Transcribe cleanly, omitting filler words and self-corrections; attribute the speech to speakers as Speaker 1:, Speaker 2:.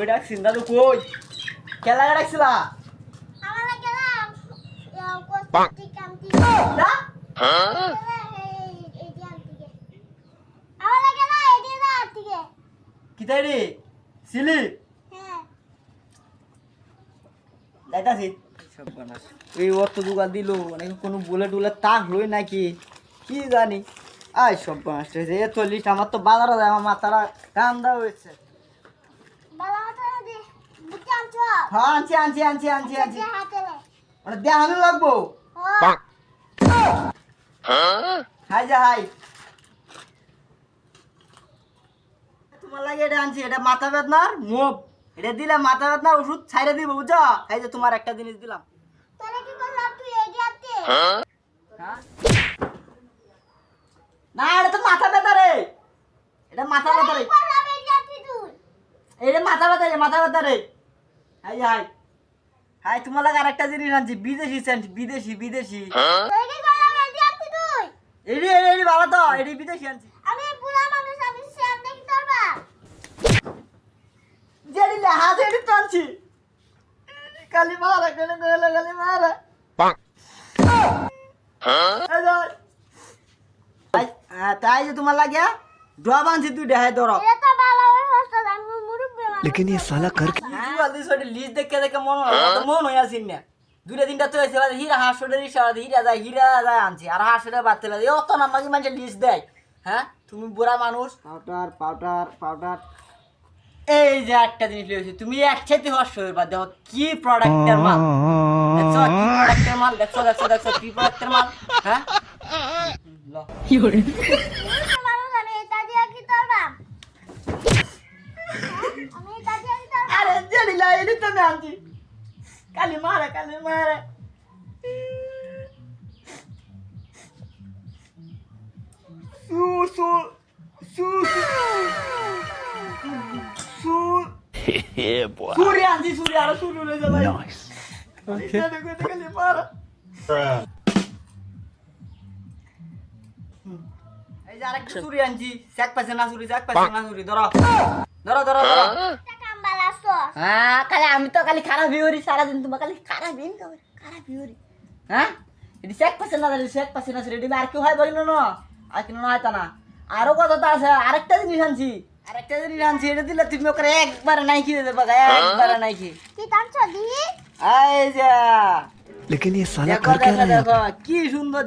Speaker 1: কই ডাকছিস দাদু কই খেলা ডাকছিলা
Speaker 2: আমালা গেলাম কোস্টি কামতি
Speaker 1: না
Speaker 2: এই দিয়াল থেকে আমালা গেলা এই দিয়াল থেকে
Speaker 1: কিতাই রে সিলি
Speaker 2: হ্যাঁ
Speaker 1: যাইতাছি সব বানাস এই অর্থ দুগা দিল মানে কোনো বুলেট টুলেট তা হই নাকি কি জানি আই সব বানাস রে এ 40 আমার তো বাজারে যায় আমার মাথাটা কান্দা হয়েছে
Speaker 2: বালা মাথা দে বুঝতে আনছো
Speaker 1: হ্যাঁ আনছি
Speaker 2: হাতে লে
Speaker 1: মানে দেখানো লাগবো হাই যা হাই তোমার লাগে এটা আনছি এটা মাথা বেদনার মুভ এটা দিলে মাথা বেদনার ওষুধ ছাইরে দিব বুঝছো এই যে তোমার একটা জিনিস দিলাম
Speaker 2: তোরে কি করলাম তুই এই দিয়াতে
Speaker 1: হ্যাঁ? না এটা তো মাথা ব্যথা রে এটা মাথা ব্যথা রে
Speaker 2: করলাম এই দিয়াতে তুই
Speaker 1: এটা মাথা ব্যথা রে হাই হাই হাই তোমার লাগে আরেকটা জিনিস আনছি বিদেশি সেন্ট বিদেশি
Speaker 2: তোরে কি করলাম এই দিয়াতে তুই
Speaker 1: এডি ভালো তো এডি বিদেশি আনছি
Speaker 2: আমি পুরা মানুষ আমি সেম দেখি তোরবা
Speaker 1: জেডি লে হাত এডি তো আনছি কালি মারা কেন কইলা কালি মারা তাই যে তোমার লাগে ড্রপ আনছি তুই দেখাই ধরো
Speaker 2: এটা তো ভালো হয় হস্তাদ আমি মুরুব্বি মানুষ
Speaker 3: लेकिन ये साला कर
Speaker 1: লিস্ট দেখে মন হয়ে আসিন না দুইটা তিনটা তো হয়েছে হিরা হাঁসোটা হিরা যায় আনছি আর হাঁসোটা বাড়তে লাগে অত নাম্বারই মানুষের লিস্ট দেয় হ্যাঁ তুমি বুড়া মানুষ পাউডার এই যে একটা জিনিস লিখেছি তুমি একসাথে হর্ষ হইবা দেখো কি প্রোডাক্টের মাল দেখছো কি প্রোডাক্টের মাল দেখছো কি প্রোডাক্টের মাল হ্যাঁ
Speaker 2: মানুষ আমি এটা দিয়া কি তোরবা আমি এটা দিয়া কি তোরবা
Speaker 1: আরে জেডি লাই এডি তো আমি আনছি কালি মারা সূর্য আনছি সূর্য আর সূর্য লয়ে যাবে
Speaker 3: नाइस
Speaker 1: কালি মারা এই যে আরেকটা সূর্য আনছি চেক পাইছে না সূর্য ধরো
Speaker 2: কাম বালাছো
Speaker 1: হ্যাঁ খালি আমি তো খালি খারাপ ভিউরি সারাদিন তোমার খালি খারাপ ভিউরি হ্যাঁ এটি চেক পাইছে না রেডি আর কেউ হয় বলিল না আর কিনো হয় তা না আরো কত তো আছে আরেকটা জিনিস আনছি এটা দিলে তুমি ওকে একবারে নাই কি দেবে একবারে নাই কি
Speaker 2: টানছো দি
Speaker 1: এই যা
Speaker 3: लेकिन ये साला
Speaker 1: দেখো
Speaker 3: कर क्या रहा है
Speaker 1: দেখো কি সুন্দর